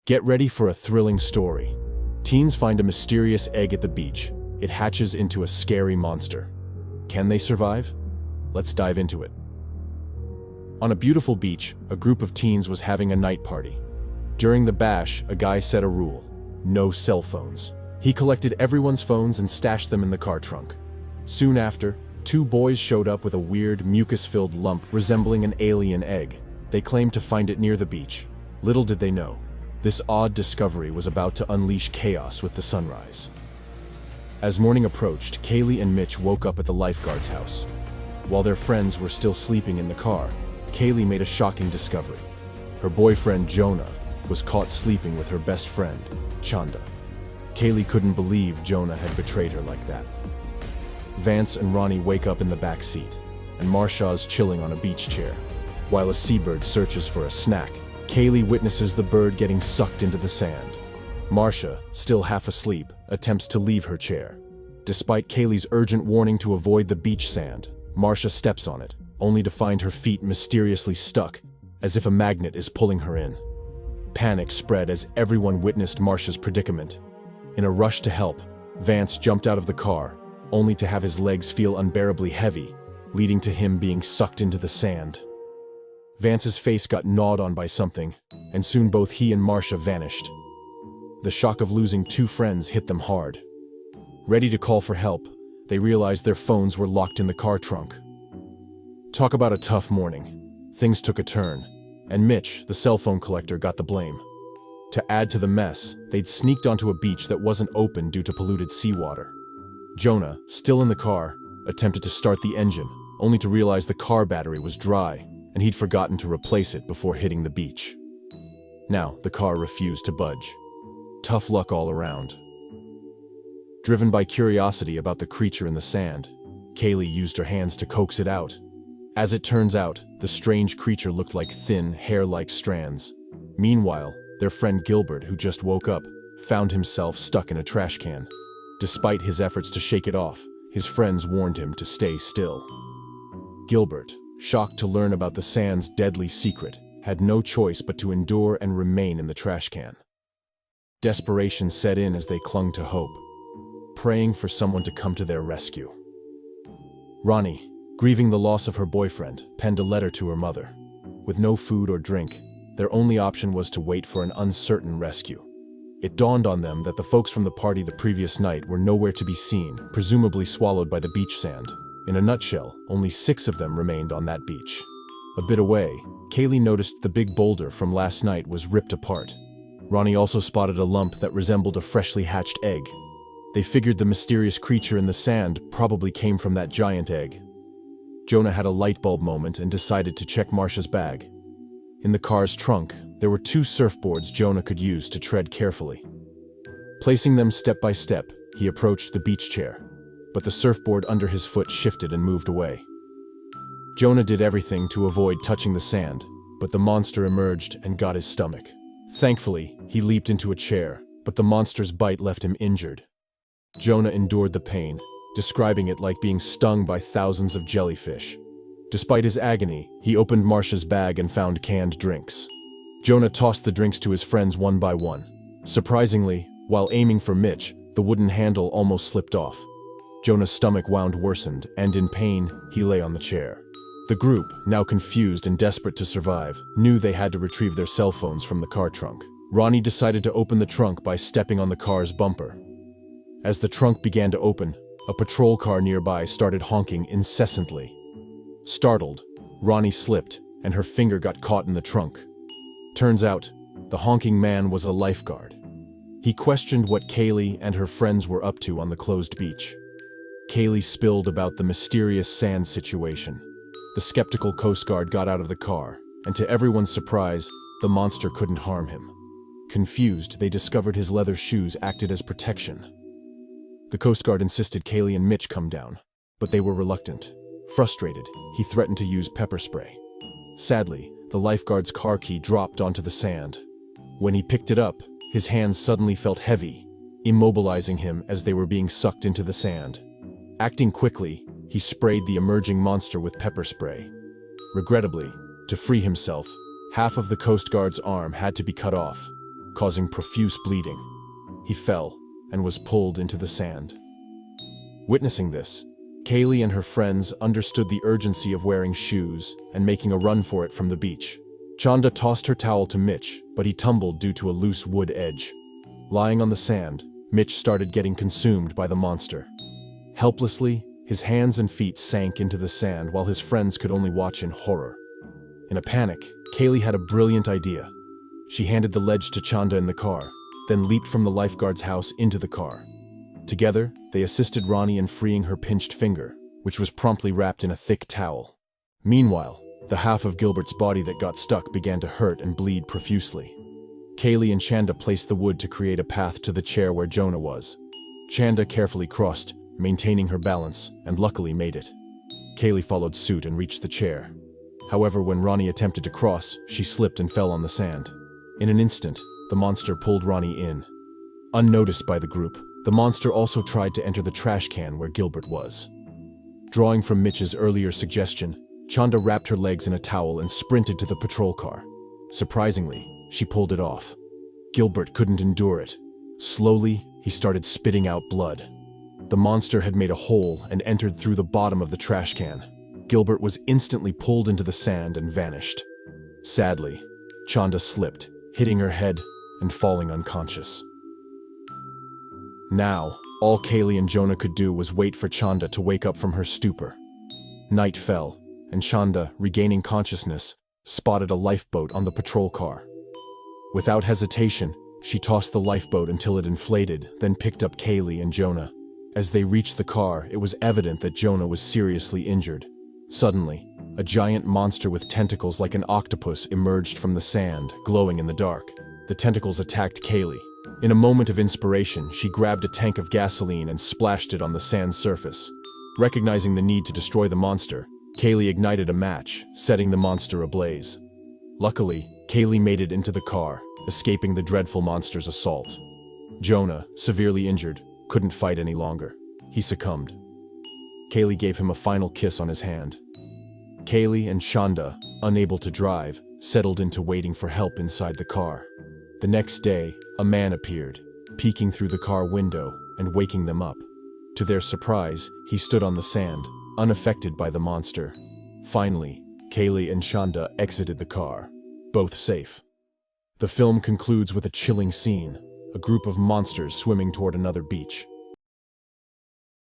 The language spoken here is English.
Get ready for a thrilling story. Teens find a mysterious egg at the beach. It hatches into a scary monster. Can they survive? Let's dive into it. On a beautiful beach, a group of teens was having a night party. During the bash, a guy set a rule: no cell phones. He collected everyone's phones and stashed them in the car trunk. Soon after, two boys showed up with a weird, mucus-filled lump resembling an alien egg. They claimed to find it near the beach. Little did they know, this odd discovery was about to unleash chaos with the sunrise. As morning approached, Kaylee and Mitch woke up at the lifeguard's house. While their friends were still sleeping in the car, Kaylee made a shocking discovery. Her boyfriend, Jonah, was caught sleeping with her best friend, Chanda. Kaylee couldn't believe Jonah had betrayed her like that. Vance and Ronnie wake up in the back seat, and Marsha's chilling on a beach chair. While a seabird searches for a snack, Kaylee witnesses the bird getting sucked into the sand. Marsha, still half asleep, attempts to leave her chair. Despite Kaylee's urgent warning to avoid the beach sand, Marsha steps on it, only to find her feet mysteriously stuck, as if a magnet is pulling her in. Panic spread as everyone witnessed Marsha's predicament. In a rush to help, Vance jumped out of the car, only to have his legs feel unbearably heavy, leading to him being sucked into the sand. Vance's face got gnawed on by something, and soon both he and Marsha vanished. The shock of losing two friends hit them hard. Ready to call for help, they realized their phones were locked in the car trunk. Talk about a tough morning. Things took a turn, and Mitch, the cell phone collector, got the blame. To add to the mess, they'd sneaked onto a beach that wasn't open due to polluted seawater. Jonah, still in the car, attempted to start the engine, only to realize the car battery was dry, and he'd forgotten to replace it before hitting the beach. Now, the car refused to budge. Tough luck all around. Driven by curiosity about the creature in the sand, Kaylee used her hands to coax it out. As it turns out, the strange creature looked like thin, hair-like strands. Meanwhile, their friend Gilbert, who just woke up, found himself stuck in a trash can. Despite his efforts to shake it off, his friends warned him to stay still. Gilbert, shocked to learn about the sand's deadly secret, had no choice but to endure and remain in the trash can. Desperation set in as they clung to hope, praying for someone to come to their rescue. Ronnie, grieving the loss of her boyfriend, penned a letter to her mother. With no food or drink, their only option was to wait for an uncertain rescue. It dawned on them that the folks from the party the previous night were nowhere to be seen, presumably swallowed by the beach sand. In a nutshell, only 6 of them remained on that beach. A bit away, Kaylee noticed the big boulder from last night was ripped apart. Ronnie also spotted a lump that resembled a freshly hatched egg. They figured the mysterious creature in the sand probably came from that giant egg. Jonah had a light bulb moment and decided to check Marsha's bag. In the car's trunk, there were 2 surfboards Jonah could use to tread carefully. Placing them step by step, he approached the beach chair, but the surfboard under his foot shifted and moved away. Jonah did everything to avoid touching the sand, but the monster emerged and got his stomach. Thankfully, he leaped into a chair, but the monster's bite left him injured. Jonah endured the pain, describing it like being stung by thousands of jellyfish. Despite his agony, he opened Marsha's bag and found canned drinks. Jonah tossed the drinks to his friends one by one. Surprisingly, while aiming for Mitch, the wooden handle almost slipped off. Jonah's stomach wound worsened, and in pain, he lay on the chair. The group, now confused and desperate to survive, knew they had to retrieve their cell phones from the car trunk. Ronnie decided to open the trunk by stepping on the car's bumper. As the trunk began to open, a patrol car nearby started honking incessantly. Startled, Ronnie slipped, and her finger got caught in the trunk. Turns out, the honking man was a lifeguard. He questioned what Kaylee and her friends were up to on the closed beach. Kaylee spilled about the mysterious sand situation. The skeptical Coast Guard got out of the car, and to everyone's surprise, the monster couldn't harm him. Confused, they discovered his leather shoes acted as protection. The Coast Guard insisted Kaylee and Mitch come down, but they were reluctant. Frustrated, he threatened to use pepper spray. Sadly, the lifeguard's car key dropped onto the sand. When he picked it up, his hands suddenly felt heavy, immobilizing him as they were being sucked into the sand. Acting quickly, he sprayed the emerging monster with pepper spray. Regrettably, to free himself, half of the Coast Guard's arm had to be cut off. causing profuse bleeding. He fell and was pulled into the sand. Witnessing this, Kaylee and her friends understood the urgency of wearing shoes and making a run for it from the beach. Chanda tossed her towel to Mitch, but he tumbled due to a loose wood edge. Lying on the sand, Mitch started getting consumed by the monster. Helplessly, his hands and feet sank into the sand while his friends could only watch in horror. In a panic, Kaylee had a brilliant idea. She handed the ledge to Chanda in the car, then leaped from the lifeguard's house into the car. Together, they assisted Ronnie in freeing her pinched finger, which was promptly wrapped in a thick towel. Meanwhile, the half of Gilbert's body that got stuck began to hurt and bleed profusely. Kaylee and Chanda placed the wood to create a path to the chair where Jonah was. Chanda carefully crossed, maintaining her balance, and luckily made it. Kaylee followed suit and reached the chair. However, when Ronnie attempted to cross, she slipped and fell on the sand. In an instant, the monster pulled Ronnie in. Unnoticed by the group, the monster also tried to enter the trash can where Gilbert was. Drawing from Mitch's earlier suggestion, Chanda wrapped her legs in a towel and sprinted to the patrol car. Surprisingly, she pulled it off. Gilbert couldn't endure it. Slowly, he started spitting out blood. The monster had made a hole and entered through the bottom of the trash can. Gilbert was instantly pulled into the sand and vanished. Sadly, Chanda slipped, hitting her head and falling unconscious. Now, all Kaylee and Jonah could do was wait for Chanda to wake up from her stupor. Night fell, and Chanda, regaining consciousness, spotted a lifeboat on the patrol car. Without hesitation, she tossed the lifeboat until it inflated, then picked up Kaylee and Jonah. As they reached the car, it was evident that Jonah was seriously injured. Suddenly, a giant monster with tentacles like an octopus emerged from the sand, glowing in the dark. The tentacles attacked Kaylee. In a moment of inspiration, she grabbed a tank of gasoline and splashed it on the sand's surface. Recognizing the need to destroy the monster, Kaylee ignited a match, setting the monster ablaze. Luckily, Kaylee made it into the car, escaping the dreadful monster's assault. Jonah, severely injured, couldn't fight any longer. He succumbed. Kaylee gave him a final kiss on his hand. Kaylee and Chanda, unable to drive, settled into waiting for help inside the car. The next day, a man appeared, peeking through the car window and waking them up. To their surprise, he stood on the sand, unaffected by the monster. Finally, Kaylee and Chanda exited the car, both safe. The film concludes with a chilling scene, a group of monsters swimming toward another beach.